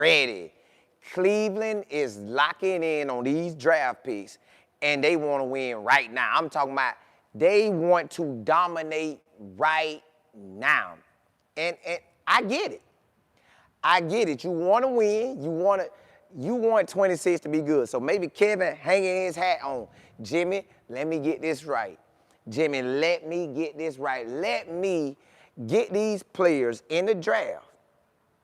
ready. Cleveland is locking in on these draft picks, and they want to win right now. I'm talking about they want to dominate right now. And I get it. I get it. You want to win. You want 26 to be good. So maybe Kevin hanging his hat on. Jimmy, let me get this right. Jimmy, let me get this right. Let me get these players in the draft.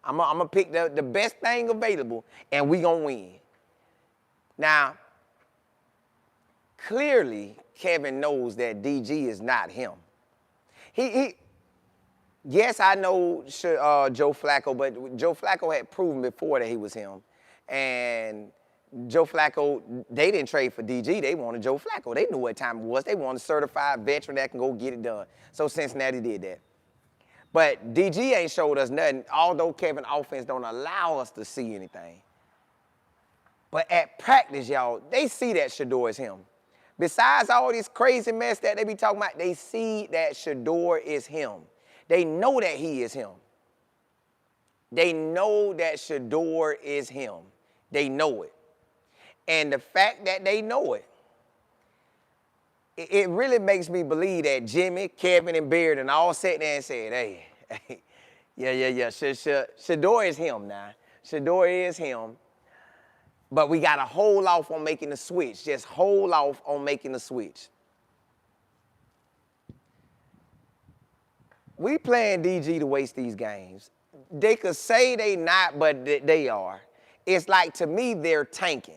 I'm going to pick the best thing available, and we going to win. Now, clearly, Kevin knows that DG is not him. Yes, I know Joe Flacco, but Joe Flacco had proven before that he was him. And Joe Flacco, they didn't trade for DG. They wanted Joe Flacco. They knew what time it was. They wanted a certified veteran that can go get it done. So Cincinnati did that. But DG ain't showed us nothing, although Kevin offense don't allow us to see anything. But at practice, y'all, they see that Shedeur is him. Besides all this crazy mess that they be talking about, they see that Shedeur is him. They know that he is him. They know that Shedeur is him. They know it. And the fact that they know it, it really makes me believe that Jimmy, Kevin, and Beard and all sat there and said, hey, yeah. Shedeur is him now. Shedeur is him. But we got to hold off on making the switch. Just hold off on making the switch. We playing DG to waste these games. They could say they not, but they are. It's like, to me, they're tanking.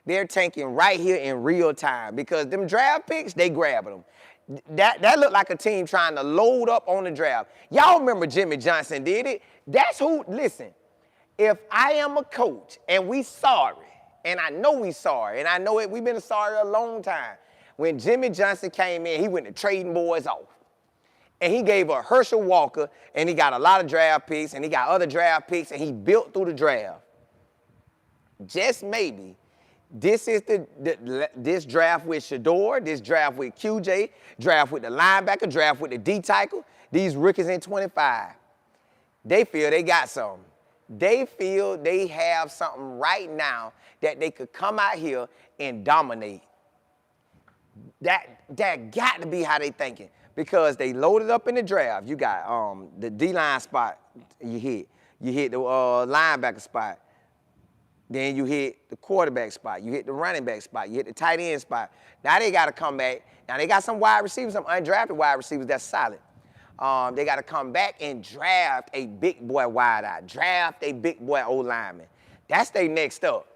They're tanking right here in real time because them draft picks, they grabbing them. That looked like a team trying to load up on the draft. Y'all remember Jimmy Johnson did it? That's who, listen, if I am a coach and we sorry, and I know we sorry, and I know it, we've been sorry a long time. When Jimmy Johnson came in, he went to trading boys off. And he gave a Herschel Walker, and he got a lot of draft picks, and he got other draft picks, and he built through the draft. Just maybe, this is this draft with Shedeur, this draft with QJ, draft with the linebacker, draft with the D-tackle, these rookies in 25. They feel they got something. They feel they have something right now that they could come out here and dominate. That got to be how they thinking. Because they loaded up in the draft. You got the D-line spot you hit. You hit the linebacker spot. Then you hit the quarterback spot. You hit the running back spot. You hit the tight end spot. Now they got to come back. Now they got some wide receivers, some undrafted wide receivers that's solid. They got to come back and draft a big boy wideout. Draft a big boy O-lineman. That's their next up.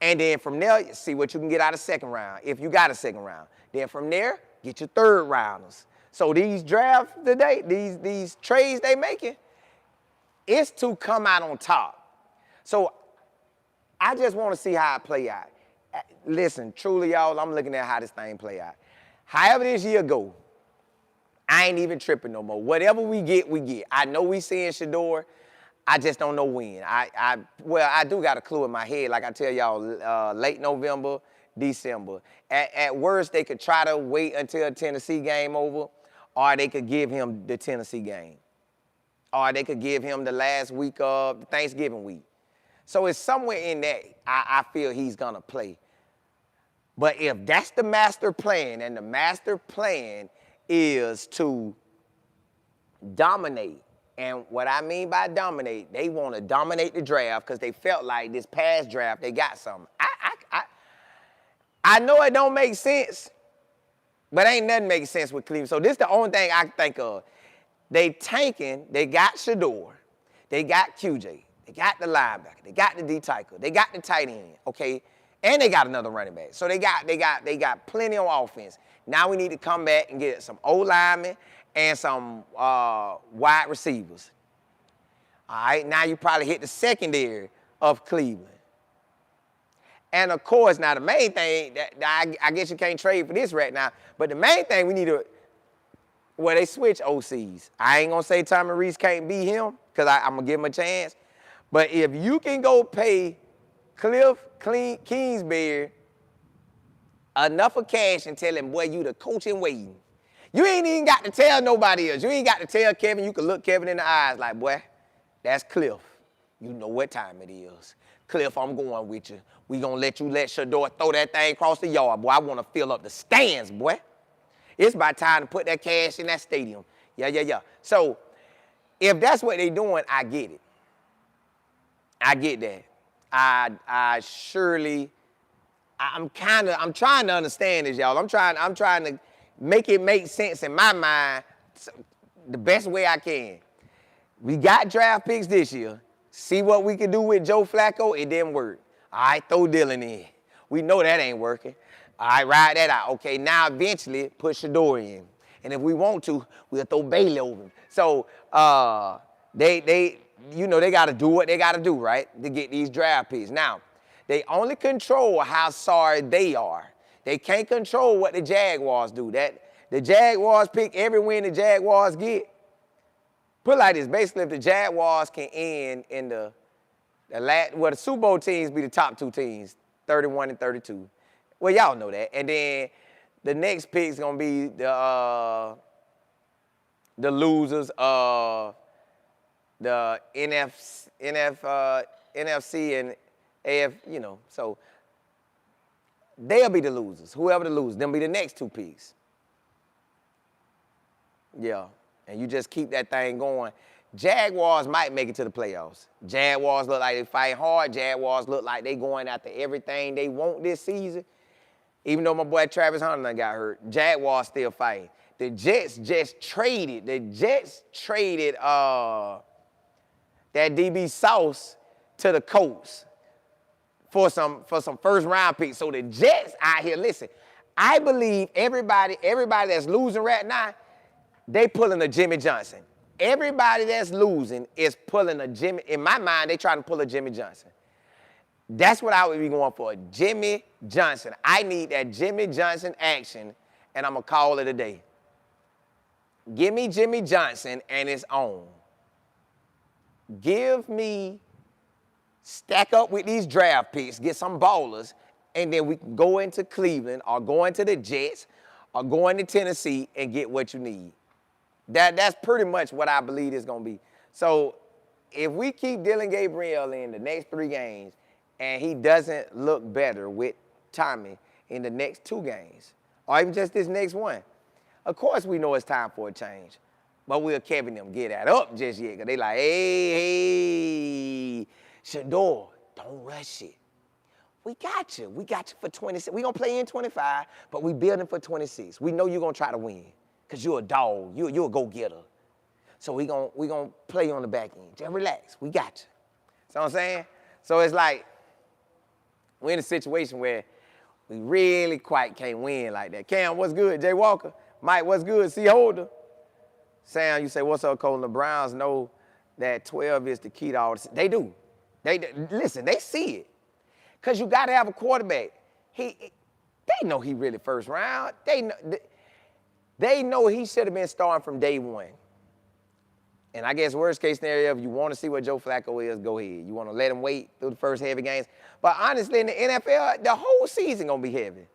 And then from there, see what you can get out of second round, if you got a second round. Then from there, get your third rounders. So these drafts today, these trades they making, it's to come out on top. So I just want to see how it play out. Listen, truly, y'all, I'm looking at how this thing play out. However this year go, I ain't even tripping no more. Whatever we get, we get. I know we seeing Shedeur. I just don't know when. Well, I do got a clue in my head, like I tell y'all, late November, December. At worst, they could try to wait until Tennessee game over, or they could give him the Tennessee game. Or they could give him the last week of Thanksgiving week. So it's somewhere in that I feel he's going to play. But if that's the master plan, and the master plan is to dominate, and what I mean by dominate, they want to dominate the draft because they felt like this past draft they got something. I know it don't make sense, but ain't nothing makes sense with Cleveland. So this is the only thing I can think of. They tanking, they got Shedeur, they got QJ, they got the linebacker, they got the D-tackle, they got the tight end, okay? And they got another running back. So they got plenty on offense. Now we need to come back and get some O-linemen and some wide receivers. All right, now you probably hit the secondary of Cleveland. And of course, now the main thing, I guess you can't trade for this right now, but the main thing we need to, well, they switch OCs. I ain't gonna say Tommy Rees can't be him, because I'm gonna give him a chance. But if you can go pay Cliff Kingsbury enough of cash and tell him, boy, you the coach in waiting. You ain't even got to tell nobody else. You ain't got to tell Kevin. You can look Kevin in the eyes like, boy, that's Cliff. You know what time it is. Cliff, I'm going with you. We gonna let Shedeur throw that thing across the yard, boy. I wanna fill up the stands, boy. It's about time to put that cash in that stadium. Yeah. So if that's what they doing, I get it. I get that. I surely, I'm trying to understand this, y'all. I'm trying to make it make sense in my mind the best way I can. We got draft picks this year. See what we can do with Joe Flacco. It didn't work. All right, throw Dylan in. We know that ain't working. All right, ride that out. Okay, now eventually put Shedeur in. And if we want to, we'll throw Bailey over him. So they got to do what they got to do, right, to get these draft picks. Now, they only control how sorry they are. They can't control what the Jaguars do. The Jaguars pick every win the Jaguars get. Put it like this, basically, if the Jaguars can end in the Super Bowl teams be the top two teams, 31 and 32. Well, y'all know that. And then the next pick is going to be the losers of the NFC and AF, So they'll be the losers. Whoever the losers, they'll be the next two picks. Yeah. And you just keep that thing going. Jaguars might make it to the playoffs. Jaguars look like they fight hard. Jaguars look like they going after everything they want this season. Even though my boy Travis Hunter got hurt, Jaguars still fighting. The Jets just traded. That DB Sauce to the Colts for some first round picks. So the Jets out here, listen, I believe everybody that's losing right now, they pulling a Jimmy Johnson. Everybody that's losing is pulling a Jimmy. In my mind, they trying to pull a Jimmy Johnson. That's what I would be going for, Jimmy Johnson. I need that Jimmy Johnson action, and I'm going to call it a day. Give me Jimmy Johnson and it's on. Give me, stack up with these draft picks, get some ballers, and then we can go into Cleveland or go into the Jets or go into Tennessee and get what you need. That's pretty much what I believe it's going to be. So if we keep Dillon Gabriel in the next 3 games and he doesn't look better with Tommy in the next 2 games or even just this next one, of course we know it's time for a change. But we'll Kevin them get that up just yet because they like, hey, Shedeur, don't rush it. We got you. We got you for 26. We're going to play in 25, but we building for 26. We know you're going to try to win. Because you're a dog. You're a go-getter. So we gonna play on the back end. Just relax. We got you. See what I'm saying? So it's like we're in a situation where we really quite can't win like that. Cam, what's good? Jay Walker. Mike, what's good? C. Holder. Sam, you say, what's up, Colin? The Browns know that 12 is the key to all this. They do. Listen, they see it. Because you got to have a quarterback. They know he really first round. They know he should have been starting from day one. And I guess worst case scenario, if you want to see what Joe Flacco is, go ahead. You want to let him wait through the first heavy games. But honestly, in the NFL, the whole season going to be heavy.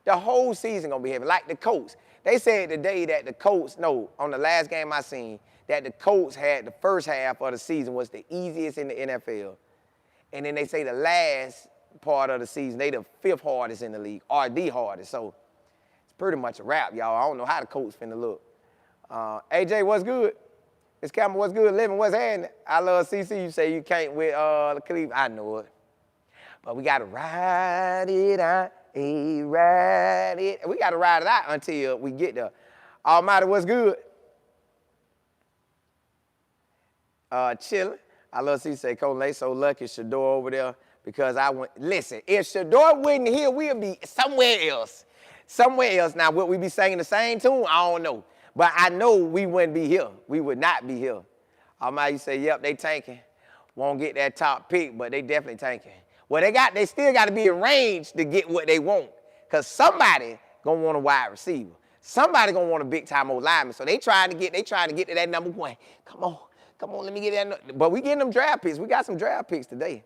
The whole season going to be heavy. Like the Colts. They said today that the Colts, on the last game I seen, that the Colts had the first half of the season was the easiest in the NFL. And then they say the last part of the season, they the 5th hardest in the league, or the hardest. So pretty much a wrap, y'all. I don't know how the Colts finna look. AJ, what's good? Miss Campbell, what's good? Living, what's happening? I love CC. You say you can't with the Cleveland. I know it. But we got to ride it out. Ride it. We got to ride it out until we get there. Almighty, what's good? Chilling. I love CC. Say, Colin, they so lucky Shedeur over there because I went. Listen, if Shedeur wasn't here, we'll be somewhere else. Somewhere else. Now, would we be singing the same tune? I don't know. But I know we wouldn't be here. We would not be here. You say, yep, they tanking. Won't get that top pick, but they definitely tanking. Well, they still got to be in range to get what they want. Because somebody going to want a wide receiver. Somebody going to want a big-time old lineman. So they trying to get to that number 1. Come on, let me get that. But we getting them draft picks. We got some draft picks today.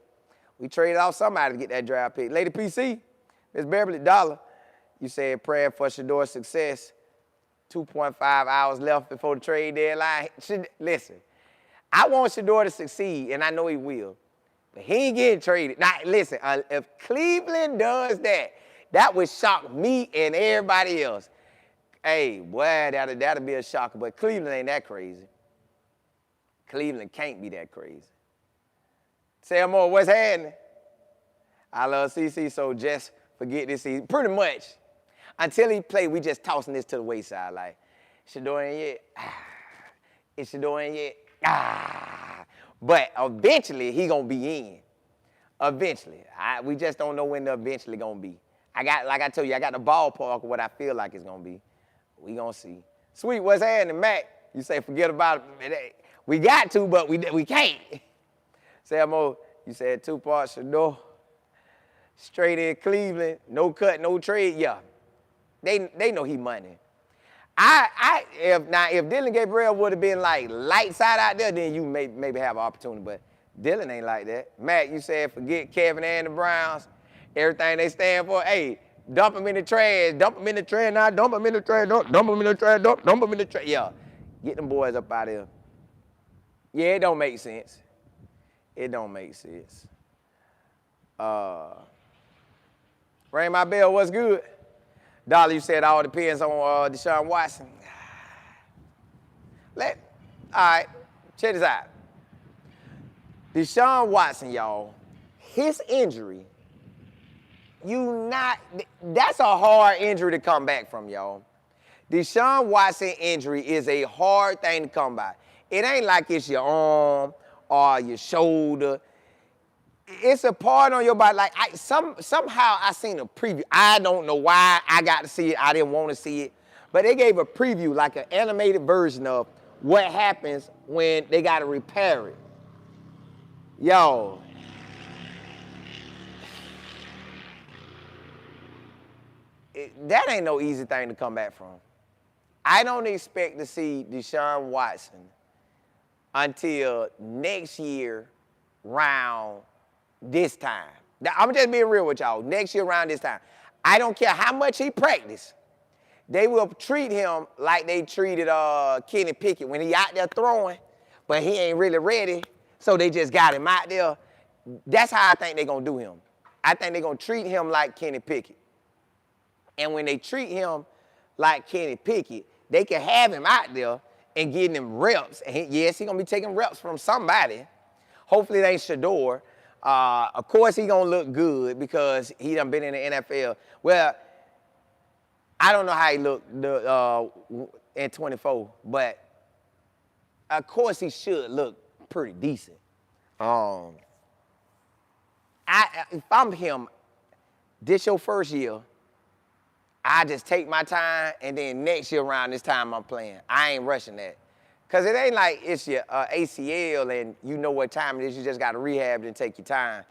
We traded off somebody to get that draft pick. Lady PC, Miss Beverly Dollar. You said prayer for Shedeur's success. 2.5 hours left before the trade deadline. Listen, I want Shedeur to succeed, and I know he will. But he ain't getting traded. Now, listen, if Cleveland does that, that would shock me and everybody else. Hey, boy, that'll be a shocker. But Cleveland ain't that crazy. Cleveland can't be that crazy. Say more, what's happening? I love CC, so just forget this season. Pretty much. Until he play, we just tossing this to the wayside. Like, Shedeur ain't yet. Is Shedeur ain't yet? But eventually, he going to be in. Eventually. We just don't know when the eventually going to be. Like I told you, I got the ballpark of what I feel like it's going to be. We going to see. Sweet, what's happening, Mac? You say forget about it. We got to, but we can't. Say more. You said 2 parts, Shedeur. Straight in Cleveland, no cut, no trade. Yeah, they know he money. If Dillon Gabriel would have been like light side out there, then you maybe have an opportunity. But Dillon ain't like that. Matt, you said forget Kevin and the Browns, everything they stand for. Hey, dump them in the trash, dump them in the trash now, dump them in the trash, dump them in the trash, dump them in the trash. Yeah, get them boys up out of here. Yeah, it don't make sense. It don't make sense. Ring my bell, what's good? Dolly, you said all depends on Deshaun Watson. All right, check this out. Deshaun Watson, y'all, his injury, that's a hard injury to come back from, y'all. Deshaun Watson injury is a hard thing to come by. It ain't like it's your arm or your shoulder. It's a part on your body. Like somehow I seen a preview. I don't know why I got to see it. I didn't want to see it. But they gave a preview, like an animated version of what happens when they got to repair it. Yo. That ain't no easy thing to come back from. I don't expect to see Deshaun Watson until next year round this time. Now, I'm just being real with y'all. Next year around this time. I don't care how much he practiced. They will treat him like they treated Kenny Pickett when he out there throwing, but he ain't really ready, so they just got him out there. That's how I think they're going to do him. I think they're going to treat him like Kenny Pickett. And when they treat him like Kenny Pickett, they can have him out there and getting him reps. And yes, he's going to be taking reps from somebody. Hopefully it ain't Shedeur. Of course he going to look good because he done been in the NFL. Well, I don't know how he looked in 24, but of course he should look pretty decent. If I'm him, this your first year, I just take my time, and then next year around this time I'm playing. I ain't rushing that. Because it ain't like it's your ACL and you know what time it is. You just got to rehab and take your time.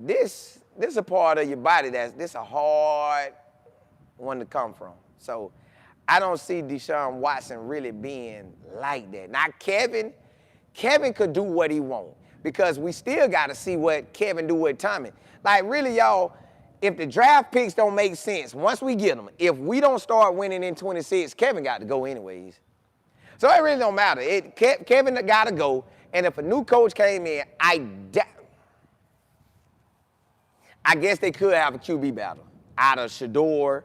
This is a part of your body this a hard one to come from. So I don't see Deshaun Watson really being like that. Now, Kevin could do what he want because we still got to see what Kevin do with Tommy. Like, really, y'all, if the draft picks don't make sense, once we get them, if we don't start winning in 26, Kevin got to go anyways. So it really don't matter. Kevin got to go, and if a new coach came in, I guess they could have a QB battle out of Shedeur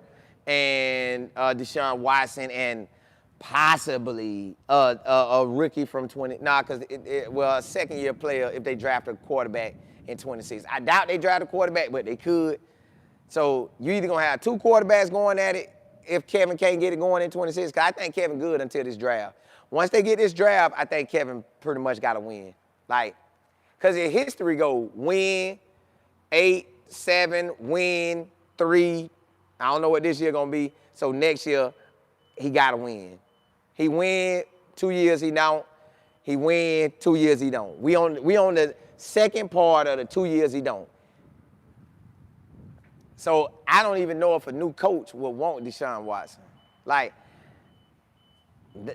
and Deshaun Watson and possibly a rookie from 20. Nah, because, a second-year player if they draft a quarterback in 26. I doubt they draft a quarterback, but they could. So you either going to have 2 quarterbacks going at it if Kevin can't get it going in 26, because I think Kevin good until this draft. Once they get this draft, I think Kevin pretty much got to win. Like, because in history go win, 8, 7, win, 3. I don't know what this year going to be. So next year, he got to win. He win 2 years, he don't. He win 2 years, he don't. We on the second part of the 2 years, he don't. So I don't even know if a new coach will want Deshaun Watson. Like,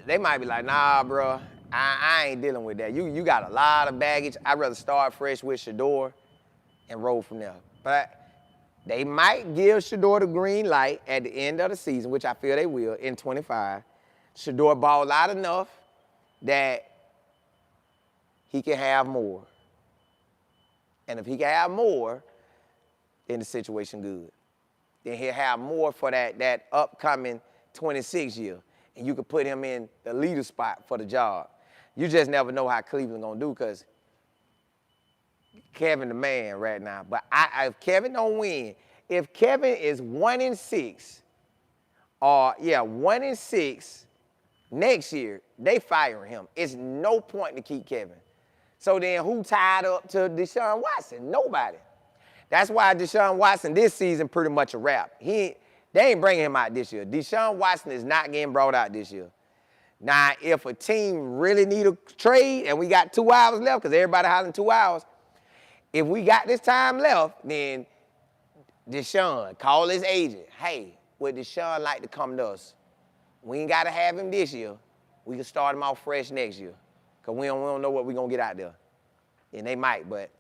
they might be like, nah, bro, I ain't dealing with that. You got a lot of baggage. I'd rather start fresh with Shedeur and roll from there. But they might give Shedeur the green light at the end of the season, which I feel they will, in 25. Shedeur balled out enough that he can have more. And if he can have more, then the situation good. Then he'll have more for that upcoming 26 year. And you could put him in the leader spot for the job. You just never know how Cleveland gonna do, because Kevin the man right now. But if Kevin don't win, if Kevin is 1-6, or 1-6 next year, they firing him. It's no point to keep Kevin. So then who tied up to Deshaun Watson? Nobody. That's why Deshaun Watson this season pretty much a wrap. They ain't bringing him out this year. Deshaun Watson is not getting brought out this year. Now, if a team really need a trade and we got 2 hours left, because everybody hollering 2 hours, if we got this time left, then Deshaun, call his agent. Hey, would Deshaun like to come to us? We ain't got to have him this year. We can start him off fresh next year, because we don't know what we're going to get out there. And they might, but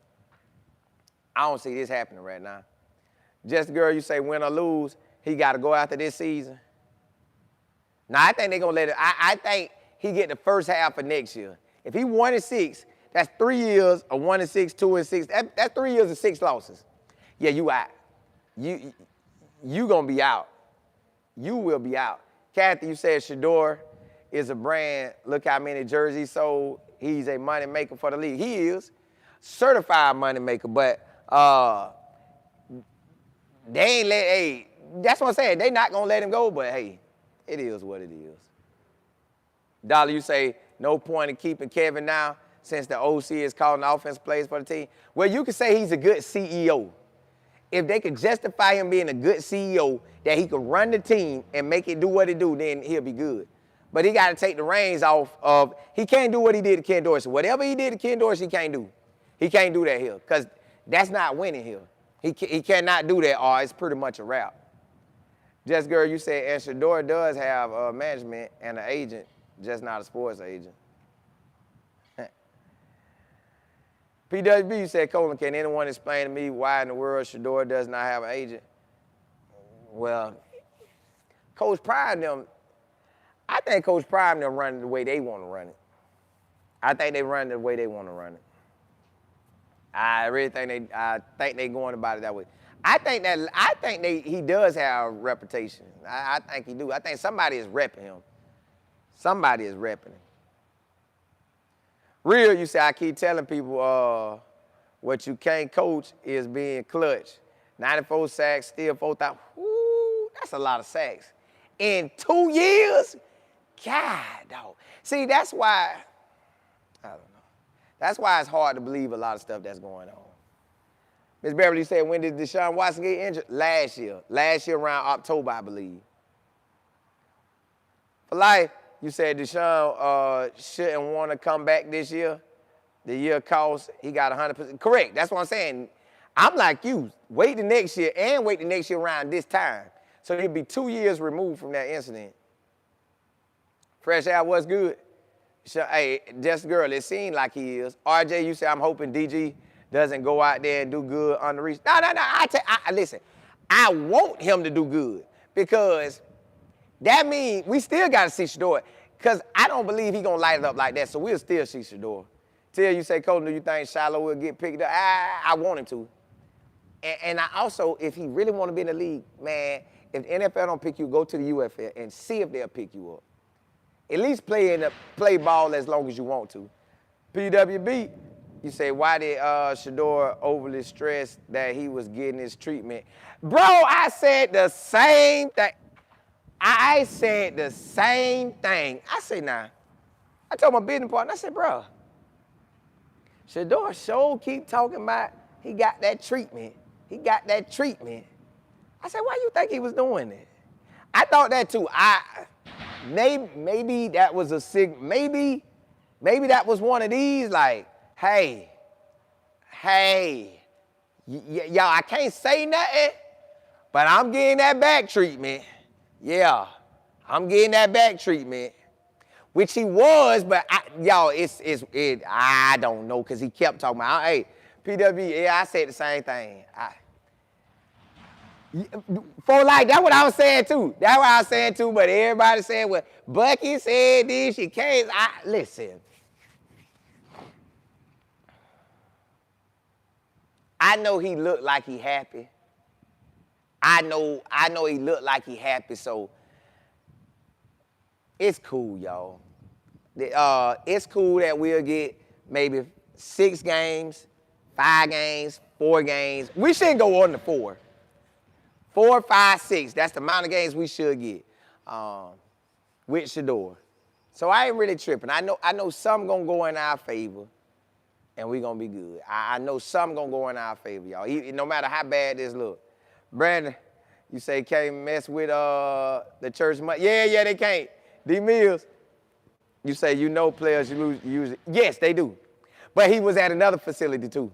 I don't see this happening right now. Just girl, you say win or lose, he got to go after this season. Now, I think they're going to let it. I think he get the first half of next year. If he 1-6, that's 3 years of 1-6, 2-6. That's 3 years of 6 losses. Yeah, you out. You going to be out. You will be out. Kathy, you said Shedeur is a brand. Look how many jerseys sold. He's a money maker for the league. He is. Certified money maker, but they ain't hey, that's what I'm saying. They not going to let him go, but hey, it is what it is. Dollar, you say no point in keeping Kevin now since the OC is calling offense plays for the team. Well, you could say he's a good CEO. If they could justify him being a good CEO, that he could run the team and make it do what it do, then he'll be good. But he got to take the reins off of, he can't do what he did to Ken Dorsey. Whatever he did to Ken Dorsey, he can't do. He can't do that here, because that's not winning here. He cannot do that, or it's pretty much a wrap. Just girl, you said, and Shedeur does have management and an agent, just not a sports agent. PWB, you said, Colin, can anyone explain to me why in the world Shedeur does not have an agent? Well, Coach Prime them, I think Coach Prime them run it the way they want to run it. I think they run it the way they want to run it. I think they going about it that way. I think he does have a reputation. I think he do. I think somebody is repping him. Somebody is repping him. Real, you say, I keep telling people what you can't coach is being clutch. 94 sacks, still 4,000. Woo, that's a lot of sacks. In 2 years? God, dog. See, that's why, I don't know. That's why it's hard to believe a lot of stuff that's going on. Ms. Beverly said, when did Deshaun Watson get injured? Last year. Last year around October, I believe. For life, you said Deshaun shouldn't want to come back this year. The year cost, he got 100%. Correct, that's what I'm saying. I'm like you. Wait the next year and wait the next year around this time. So he'll be 2 years removed from that incident. Fresh out, what's good? Hey, just girl, it seemed like he is. RJ, you say, I'm hoping DG doesn't go out there and do good on the reach. No. Listen, I want him to do good, because that means we still got to see Shedeur, because I don't believe he's going to light it up like that, so we'll still see Shedeur. Till you say, Colton, do you think Shiloh will get picked up? I want him to. And I also, if he really want to be in the league, man, if the NFL don't pick you, go to the UFL and see if they'll pick you up. At least play ball as long as you want to. PWB, you say, why did Shedeur overly stress that he was getting his treatment? Bro, I said the same thing. I said the same thing. I said, nah. I told my business partner, I said, bro, Shedeur sure keep talking about he got that treatment. He got that treatment. I said, why you think he was doing it? I thought that too. Maybe that was a maybe that was one of these, like, hey, y'all, I can't say nothing, but I'm getting that back treatment. Yeah, I'm getting that back treatment, which he was, but y'all, I don't know, because he kept talking about, hey, PW, yeah, I said the same thing. That's what I was saying too. That's what I was saying too, but everybody said, well, Bucky said this, she can't. Listen. I know he looked like he happy. I know he looked like he happy, so it's cool, y'all. It's cool that we'll get maybe 6 games, 5 games, 4 games. We shouldn't go on to 4. 4, 5, 6. That's the amount of games we should get with Shedeur. So I ain't really tripping. I know some gonna go in our favor, and we gonna be good. I know some gonna go in our favor, y'all. No matter how bad this look. Brandon, you say can't mess with the church money. Yeah, they can't. D Mills, you say you know players you use it. Yes, they do. But he was at another facility too.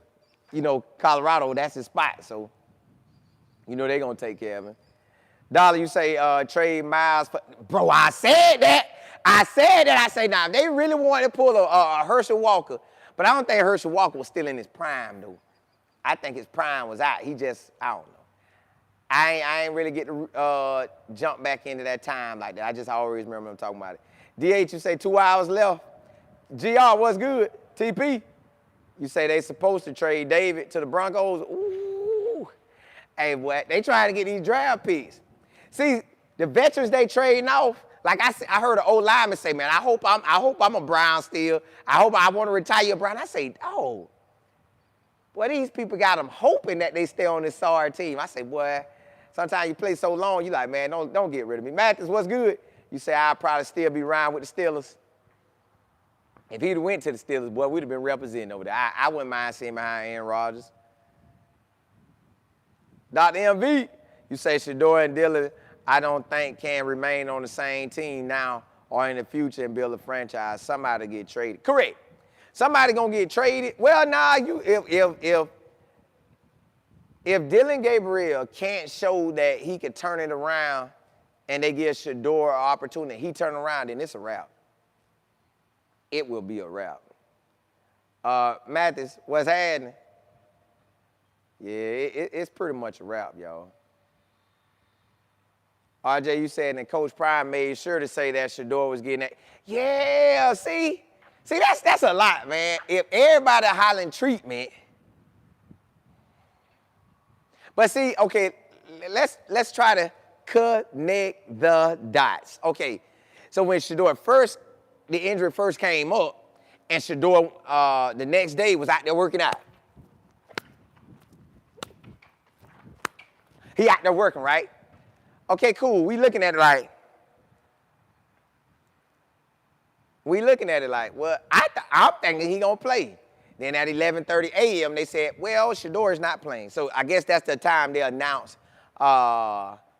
You know, Colorado, that's his spot, so you know they gonna take care of him. Dollar, you say trade Miles for, bro, I said that. I say, now, they really wanted to pull a Herschel Walker, but I don't think Herschel Walker was still in his prime, though. I think his prime was out. He just, I don't know. I ain't really get to jump back into that time like that. I just always remember him talking about it. DH, you say 2 hours left. GR, what's good? TP, you say they supposed to trade David to the Broncos. Ooh. Hey, boy, they trying to get these draft picks. See, the veterans they trading off, like I heard an old lineman say, man, I hope I'm a Brown still. I want to retire a Brown. I say, oh, boy, these people got them hoping that they stay on this sorry team. I say, boy, sometimes you play so long, you like, man, don't get rid of me. Mathis, what's good? You say, I'll probably still be around with the Steelers. If he'd went to the Steelers, boy, we'd have been representing over there. I wouldn't mind seeing behind Aaron Rodgers. Dr. MV, you say Shedeur and Dillon, I don't think can remain on the same team now or in the future and build a franchise. Somebody get traded. Correct. Somebody gonna get traded. Well, nah, if Dillon Gabriel can't show that he can turn it around and they give Shedeur an opportunity, he turn around, then it's a wrap. It will be a wrap. Mathis, what's happening? Yeah, it's pretty much a wrap, y'all. RJ, you said that Coach Prime made sure to say that Shedeur was getting that. Yeah, see, that's a lot, man. If everybody hollering treatment, but see, okay, let's try to connect the dots. Okay, so when Shedeur the injury first came up, and Shedeur the next day was out there working out. He out there working, right? Okay, cool. We looking at it like, well, I'm thinking he gonna play. Then at 11:30 a.m. they said, well, Shedeur is not playing. So I guess that's the time they announce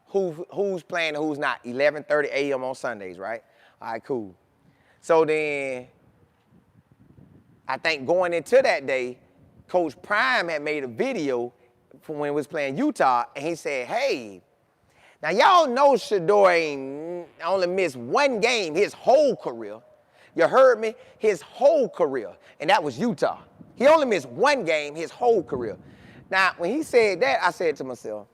who's playing and who's not. 11:30 a.m. on Sundays, right? All right, cool. So then I think going into that day, Coach Prime had made a video from when he was playing Utah, and he said, hey, now y'all know Shedeur ain't only missed 1 game his whole career. You heard me? His whole career, and that was Utah. He only missed 1 game his whole career. Now, when he said that, I said to myself,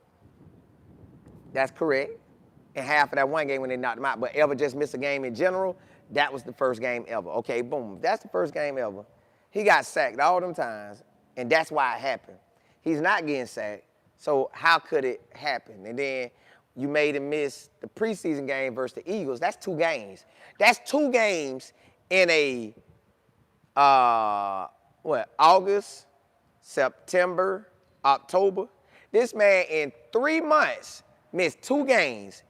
that's correct. And half of that 1 game when they knocked him out, but ever just miss a game in general, that was the first game ever. Okay, boom, that's the first game ever. He got sacked all them times, and that's why it happened. He's not getting sacked, so how could it happen? And then you made him miss the preseason game versus the Eagles. That's 2 games. That's 2 games in a, August, September, October. This man in 3 months missed 2 games,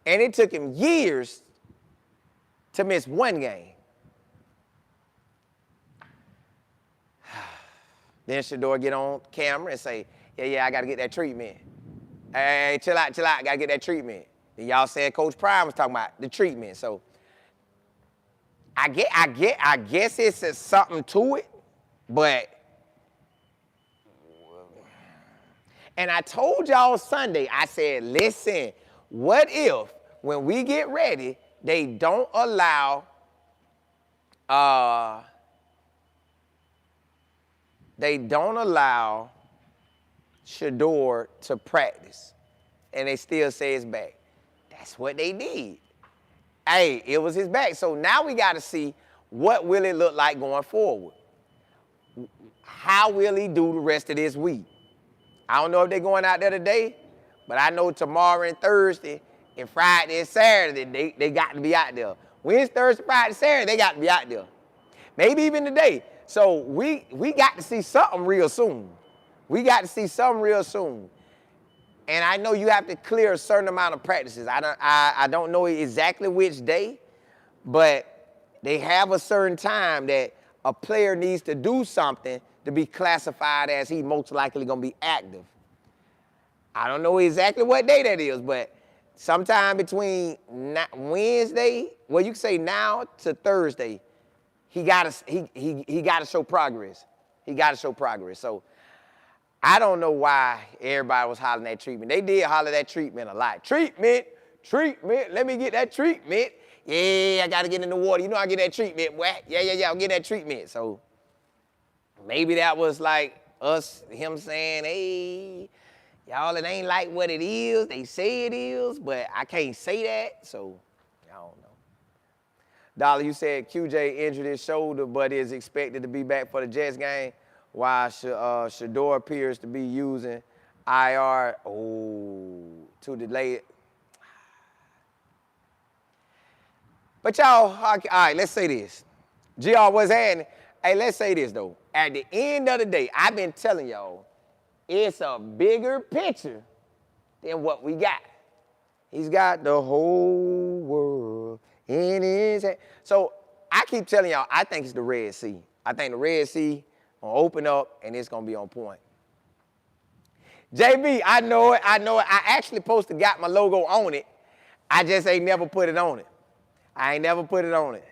and it took him years to miss 1 game. Then Shedeur get on camera and say, yeah, I got to get that treatment. Hey, chill out, I got to get that treatment. And y'all said Coach Prime was talking about the treatment. So I guess it's something to it, but, and I told y'all Sunday, I said, listen, what if when we get ready, they don't allow Shedeur to practice, and they still say it's back. That's what they did. Hey, it was his back. So now we got to see what will it look like going forward. How will he do the rest of this week? I don't know if they're going out there today, but I know tomorrow and Thursday and Friday and Saturday, they got to be out there. Wednesday, Thursday, Friday, Saturday, they got to be out there. Maybe even today. So we got to see something real soon. We got to see something real soon. And I know you have to clear a certain amount of practices. I don't know exactly which day, but they have a certain time that a player needs to do something to be classified as he most likely gonna be active. I don't know exactly what day that is, but sometime between Wednesday, well, you can say now to Thursday, he gotta show progress. He gotta show progress. So I don't know why everybody was hollering that treatment. They did holler that treatment a lot. Treatment, let me get that treatment. Yeah, I gotta get in the water. You know I get that treatment, boy. Yeah, I'll get that treatment. So maybe that was like him saying, hey, y'all, it ain't like what it is. They say it is, but I can't say that, so I don't know. Dollar, you said QJ injured his shoulder, but is expected to be back for the Jets game, while Shedeur appears to be using IR to delay it. But y'all, all right, let's say this. GR, what's happening? Hey, let's say this, though. At the end of the day, I've been telling y'all, it's a bigger picture than what we got. He's got the whole world in his hand. So I keep telling y'all, I think it's the Red Sea. I think the Red Sea gonna open up and it's gonna be on point. JB, I know it. I actually supposed to got my logo on it. I just ain't never put it on it. I ain't never put it on it.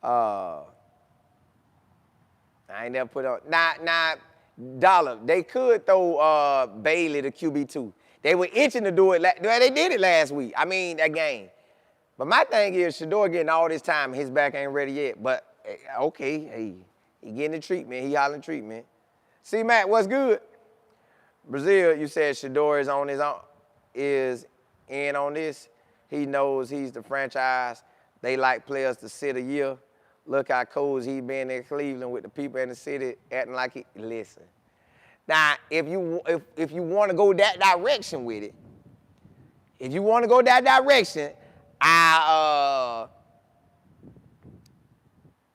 I ain't never put it on. Now, Dollar, they could throw Bailey to QB2. They were itching to do it. They did it last week. I mean, that game. But my thing is, Shedeur getting all this time, his back ain't ready yet. But, okay, hey, he getting the treatment. He hollering treatment. See, Matt, what's good? Brazil, you said Shedeur is in on this. He knows he's the franchise. They like players to sit a year. Look how cozy he been in Cleveland with the people in the city acting like he. Listen. Now, if you want to go that direction with it,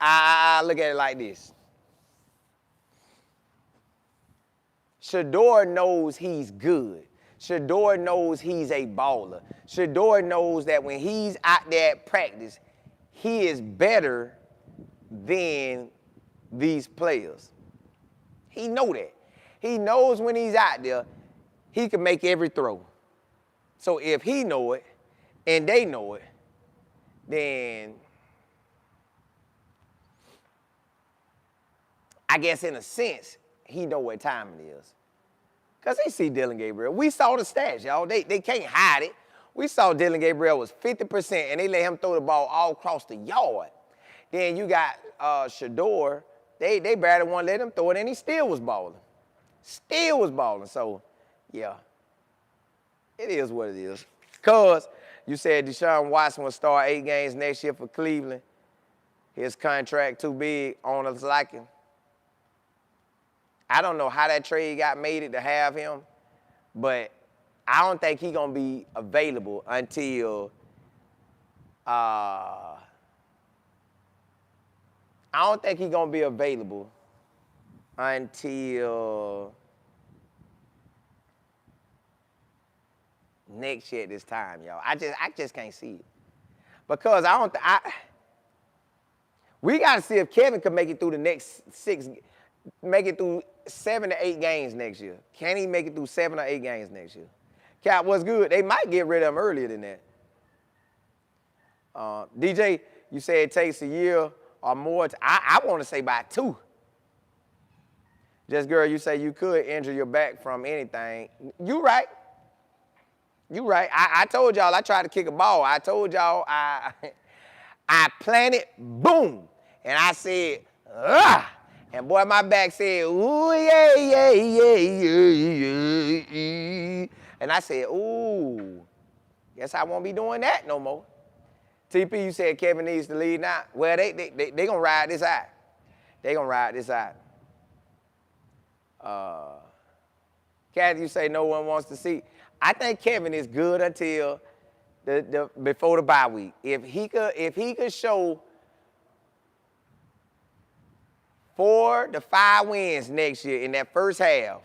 I look at it like this. Shedeur knows he's good. Shedeur knows he's a baller. Shedeur knows that when he's out there at practice, he is better than these players. He know that. He knows when he's out there, he can make every throw. So if he know it and they know it, then I guess in a sense, he know what time it is. Because they see Dillon Gabriel. We saw the stats, y'all. They can't hide it. We saw Dillon Gabriel was 50%, and they let him throw the ball all across the yard. Then you got Shedeur. They barely want to let him throw it, and he still was balling. So, yeah, it is what it is. Because you said Deshaun Watson will start 8 games next year for Cleveland. His contract too big, owners like him. I don't know how that trade got made to have him, but I don't think he's going to be available until next year at this time, y'all. I just can't see it. Because we got to see if Kevin can make it through the next 7 to 8 games next year. Can he make it through 7 or 8 games next year? Cap, what's good? They might get rid of him earlier than that. DJ, you said it takes a year or more. I want to say by 2. Just girl, you say you could injure your back from anything. You right. I told y'all I tried to kick a ball. I told y'all I planted, boom, and I said, ugh. And boy, my back said, ooh, yeah. And I said, ooh, guess I won't be doing that no more. TP, you said Kevin needs to lead now. Well, they gonna ride this out. Kathy, you say no one wants to see. I think Kevin is good until before the bye week. If he could show 4 to 5 wins next year in that first half,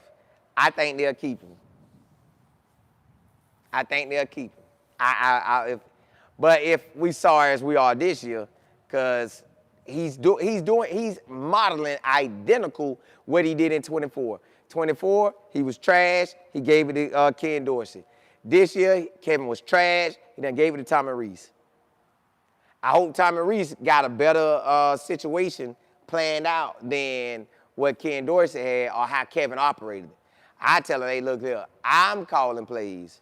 I think they'll keep him. I think they'll keep him. But if we saw as we are this year, because he's modeling identical what he did in 24. 24, he was trash. He gave it to Ken Dorsey. This year, Kevin was trash. He done gave it to Tommy Rees. I hope Tommy Rees got a better situation planned out than what Ken Dorsey had or how Kevin operated it. I tell him, hey, look here, I'm calling plays.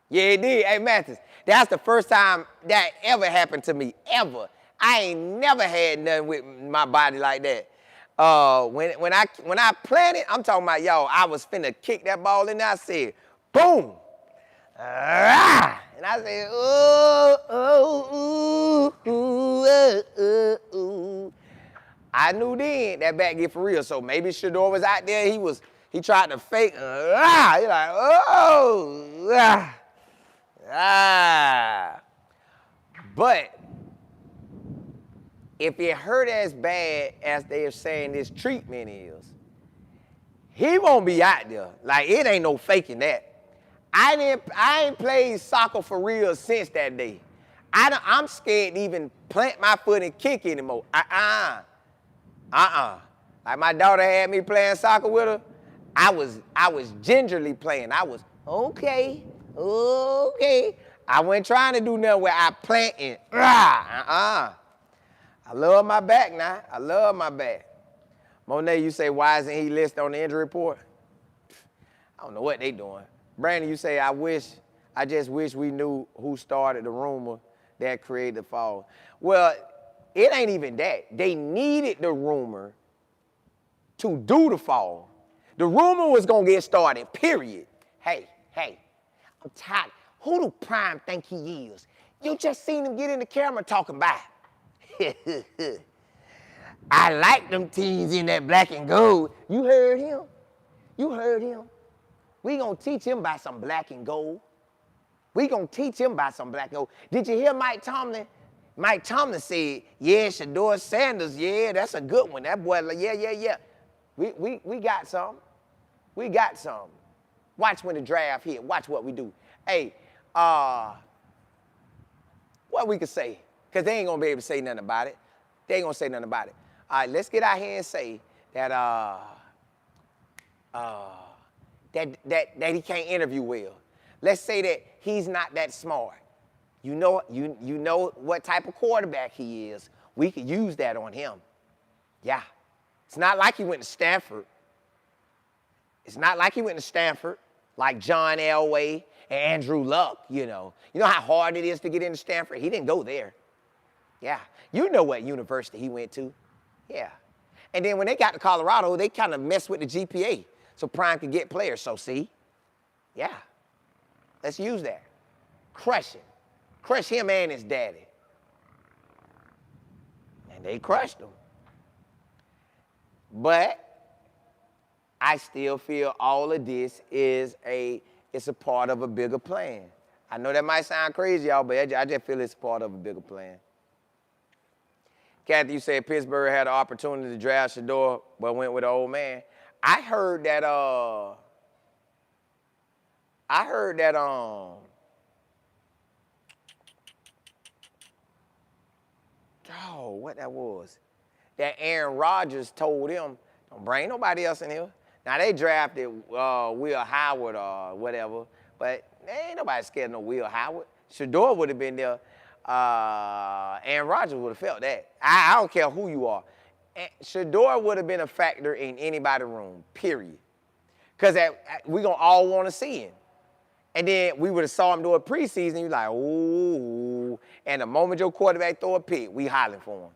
Yeah, it did. Hey, Mathis, that's the first time that ever happened to me, ever. I ain't never had nothing with my body like that. When I planted, I'm talking about, y'all, I was finna kick that ball in there. I said, boom. And I said, ooh. I knew then that back get for real. So maybe Shedeur was out there. He tried to fake. He like, oh. But if it hurt as bad as they're saying this treatment is, he won't be out there. Like, it ain't no faking that. I ain't played soccer for real since that day. I'm scared to even plant my foot and kick anymore. Like my daughter had me playing soccer with her. I was gingerly playing. I was okay. I wasn't trying to do nothing where I plant and I love my back now. I love my back. Monet, you say, why isn't he listed on the injury report? I don't know what they doing. Brandon, you say, I just wish we knew who started the rumor that created the fall. Well, it ain't even that. They needed the rumor to do the fall. The rumor was gonna get started, period. Hey, I'm tired. Who do Prime think he is? You just seen him get in the camera talking about. I like them teams in that black and gold. You heard him? We gonna teach him about some black and gold. Did you hear Mike Tomlin? Mike Tomlin said, yeah, Shedeur Sanders, yeah, that's a good one. That boy, yeah. We got some. Watch when the draft hit. Watch what we do. Hey, what we could say, because they ain't gonna be able to say nothing about it. All right, let's get out here and say that that he can't interview well. Let's say that he's not that smart. You know what type of quarterback he is. We could use that on him. Yeah. It's not like he went to Stanford. Like John Elway and Andrew Luck, you know. You know how hard it is to get into Stanford? He didn't go there. Yeah. You know what university he went to. Yeah. And then when they got to Colorado, they kind of messed with the GPA so Prime could get players. So see? Yeah. Let's use that. Crush it. Crush him and his daddy. And they crushed him. But I still feel all of this is a part of a bigger plan. I know that might sound crazy, y'all, but I just feel it's part of a bigger plan. Kathy, you said Pittsburgh had an opportunity to draft Shedeur, but went with an old man. I heard that what that was. That Aaron Rodgers told him, don't bring nobody else in here. Now, they drafted Will Howard or whatever, but ain't nobody scared of no Will Howard. Shedeur would have been there. Aaron Rodgers would have felt that. I don't care who you are. Shedeur would have been a factor in anybody's room, period. Because we going to all want to see him. And then we would have saw him do a preseason, you're like, ooh. And the moment your quarterback throw a pick, we hollering for him.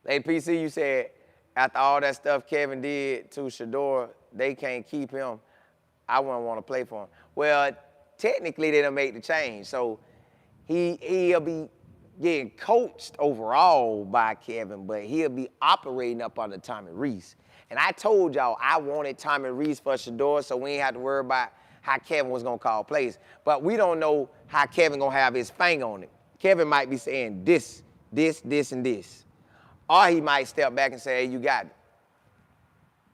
Lady PC, you said, after all that stuff Kevin did to Shedeur, they can't keep him. I wouldn't want to play for him. Well, technically, they done made the change. So he'll be getting coached overall by Kevin, but he'll be operating up under Tommy Rees. And I told y'all I wanted Tommy Rees for Shedeur, so we ain't have to worry about how Kevin was gonna call plays. But we don't know how Kevin gonna have his finger on it. Kevin might be saying this, and this. Or he might step back and say, hey, you got it.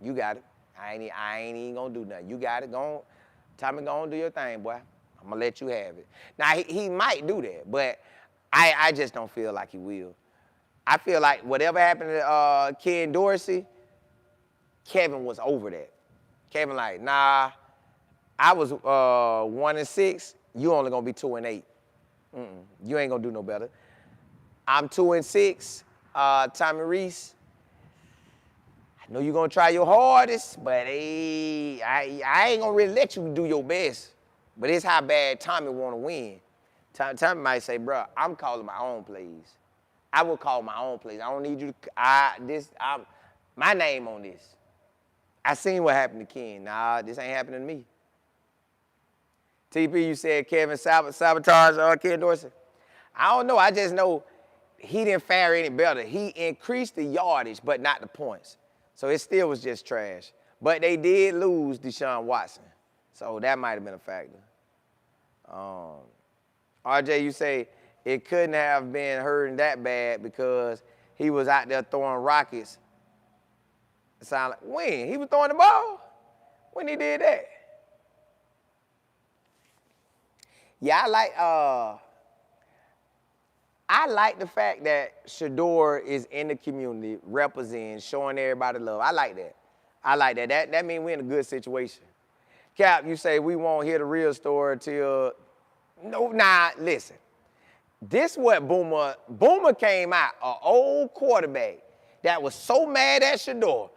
You got it. I ain't even gonna do nothing. You got it. Go on. Tommy, go on, do your thing, boy. I'm gonna let you have it. Now, he might do that, but I just don't feel like he will. I feel like whatever happened to Ken Dorsey, Kevin was over that. Kevin like, nah, I was 1-6. You only gonna be 2-8. You ain't gonna do no better. I'm 2-6. Tommy Rees, I know you're gonna try your hardest, but hey, I ain't gonna really let you do your best. But it's how bad Tommy wanna win. Tommy might say, bro, I'm calling my own plays. I will call my own plays. I don't need you to, my name on this. I seen what happened to Ken. Nah, this ain't happening to me. TP, you said Kevin sabotage Ken Dorsey. I don't know, I just know he didn't fare any better. He increased the yardage, but not the points. So it still was just trash. But they did lose Deshaun Watson. So that might have been a factor. RJ, you say it couldn't have been hurting that bad because he was out there throwing rockets. It sound like, when? He was throwing the ball? When he did that? Yeah, I like the fact that Shedeur is in the community, representing, showing everybody love. I like that. I like that. That means we're in a good situation. Cap, you say we won't hear the real story till, listen. This what Boomer came out, an old quarterback that was so mad at Shedeur.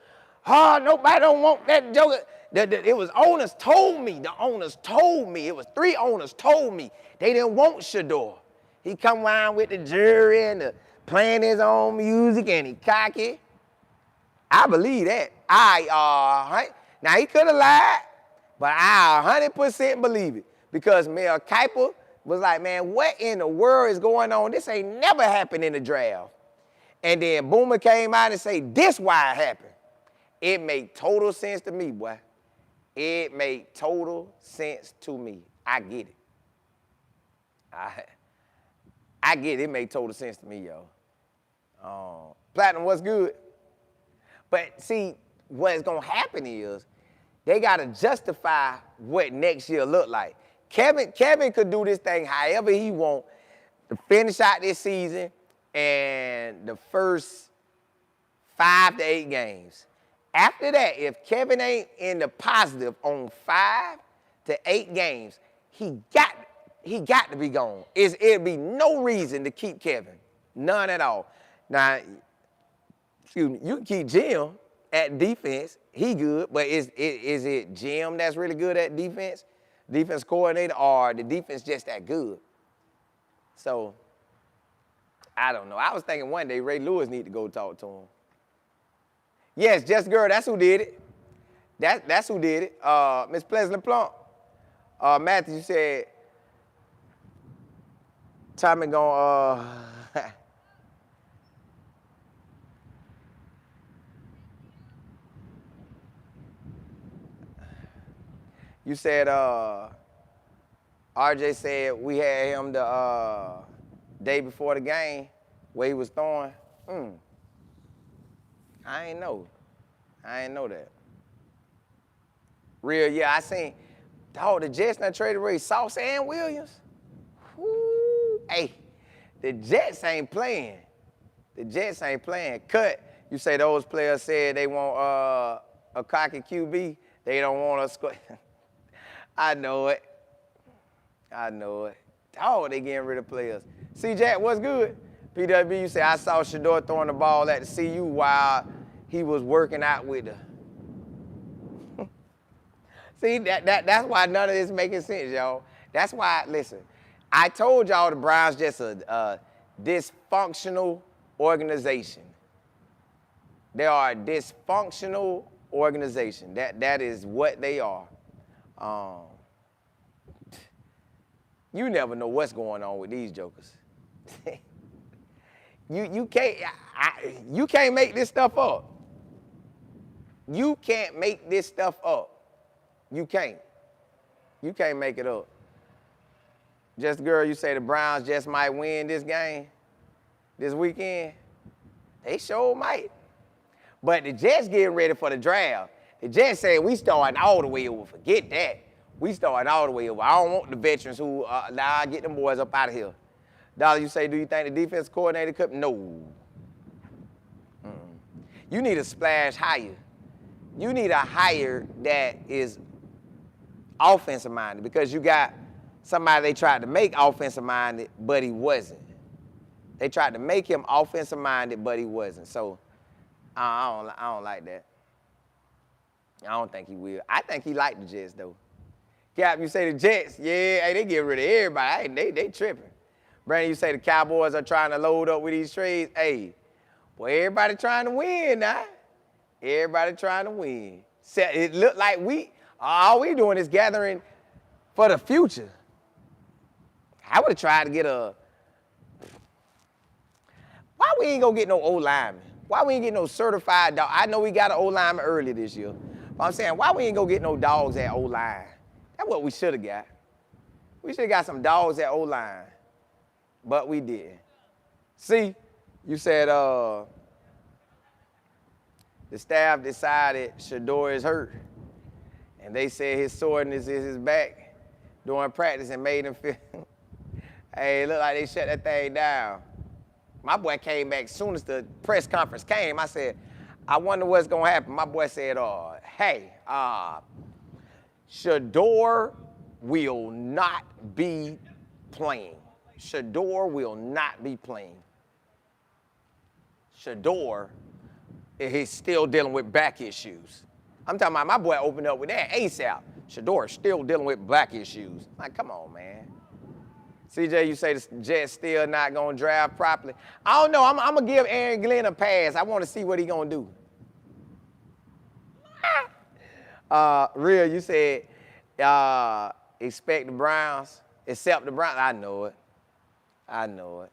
Oh, nobody don't want that joker. It was owners told me, it was 3 owners told me they didn't want Shedeur. He come around with the jury and playing his own music and he cocky. I believe that. Now he could have lied, but I 100% believe it because Mel Kiper was like, man, what in the world is going on? This ain't never happened in the draft. And then Boomer came out and say, this why it happened. It made total sense to me, boy. It made total sense to me. I get it. I get it. It made total sense to me, yo. Platinum, what's good? But see, what's going to happen is they got to justify what next year look like. Kevin could do this thing however he want to finish out this season and the first 5 to 8 games. After that, if Kevin ain't in the positive on 5 to 8 games, he got to be gone. It'd be no reason to keep Kevin. None at all. Now, excuse me, you can keep Jim at defense. He good, but is it Jim that's really good at defense? Defense coordinator, or the defense just that good? So, I don't know. I was thinking one day Ray Lewis need to go talk to him. Yes, Just Girl, that's who did it. That's who did it. Miss Pleasant Plump. Matthew, you said, Tommy gonna, you said, RJ said we had him the day before the game where he was throwing. I ain't know that. Real, yeah, I seen, the Jets done traded Ray Sauce and Williams. Woo. Hey, the Jets ain't playing. Cut, you say those players said they want a cocky QB. They don't want to score. I know it. Oh, they getting rid of players. C-Jack, what's good? PW, you say, I saw Shedeur throwing the ball at the CU while he was working out with her. See, that's why none of this making sense, y'all. That's why, listen, I told y'all the Browns just a dysfunctional organization. They are a dysfunctional organization. That is what they are. You never know what's going on with these jokers. You can't make this stuff up. You can't make this stuff up. You can't. You can't make it up. Just girl, you say the Browns just might win this game this weekend. They sure might. But the Jets getting ready for the draft. The Jets said we starting all the way over. Forget that. We starting all the way over. I don't want the veterans who, nah, get them boys up out of here. Dollar, you say, do you think the defense coordinator could? No. You need a splash hire. You need a hire that is offensive minded, because you got somebody they tried to make offensive minded, but he wasn't. They tried to make him offensive minded, but he wasn't. So I don't like that. I don't think he will. I think he liked the Jets though. Cap, you say the Jets, yeah, hey, they get rid of everybody. Hey, they tripping. Brandon, you say the Cowboys are trying to load up with these trades. Hey, boy, everybody trying to win now. Everybody trying to win. It looked like all we doing is gathering for the future. I would have tried to get why we ain't gonna get no O-lineman? Why we ain't get no certified dog? I know we got an O-lineman early this year, but I'm saying, why we ain't gonna get no dogs at O-line? That's what we should have got. We should have got some dogs at O-line, but we didn't. See, you said the staff decided Shedeur is hurt, and they said his soreness is his back during practice and made him feel, hey, it looked like they shut that thing down. My boy came back as soon as the press conference came. I said, I wonder what's going to happen. My boy said, hey, Shedeur will not be playing. Shedeur will not be playing. Shedeur is still dealing with back issues. I'm talking about my boy opened up with that ASAP. Shedeur is still dealing with back issues. Like, come on, man. CJ, you say the Jets still not going to draft properly. I don't know. I'm going to give Aaron Glenn a pass. I want to see what he going to do. Real, you said expect the Browns, accept the Browns. I know it. I know it.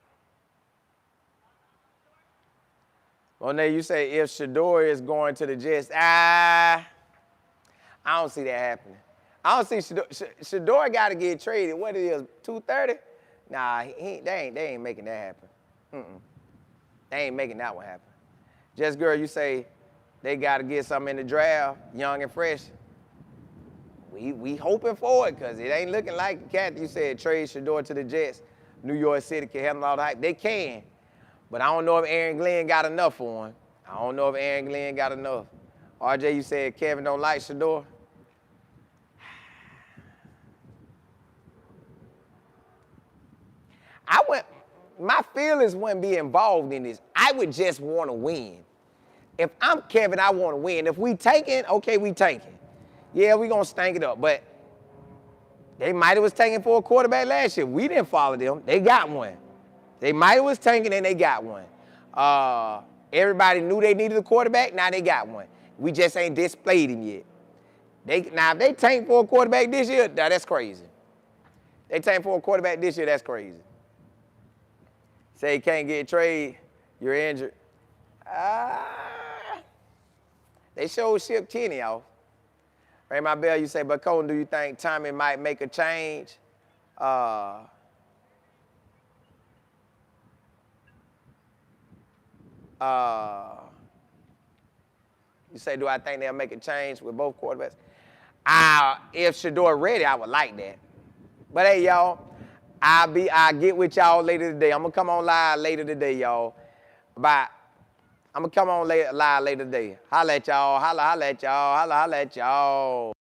Monet, you say if Shedeur is going to the Jets, I don't see that happening. I don't see Shedeur got to get traded. What it is, 230? Nah, they ain't making that happen. They ain't making that one happen. Just girl, you say they got to get something in the draft, young and fresh. We hoping for it, because it ain't looking like, Kathy, you said trade Shedeur to the Jets. New York City can handle all the hype. They can, but I don't know if Aaron Glenn got enough for him. I don't know if Aaron Glenn got enough. RJ, you said Kevin don't like Shedeur. My feelings wouldn't be involved in this. I would just want to win. If I'm Kevin, I want to win. If we tanking, okay, we tanking. Yeah, we going to stank it up. But they might have was tanking for a quarterback last year. We didn't follow them. They got one. They might have was tanking and they got one. Everybody knew they needed a quarterback. Now they got one. We just ain't displayed him yet. Now, if they tank for a quarterback this year, that's crazy. They tank for a quarterback this year, that's crazy. Say you can't get traded, you're injured. They sure shipped Kenny off. Ray my bell, you say, but Colton, do you think Tommy might make a change? You say, do I think they'll make a change with both quarterbacks? If Shedeur ready, I would like that. But hey, y'all, I'll get with y'all later today. I'm gonna come on live later today, y'all. I'm gonna come on live later today. Holla at y'all, holla at y'all, holla at y'all.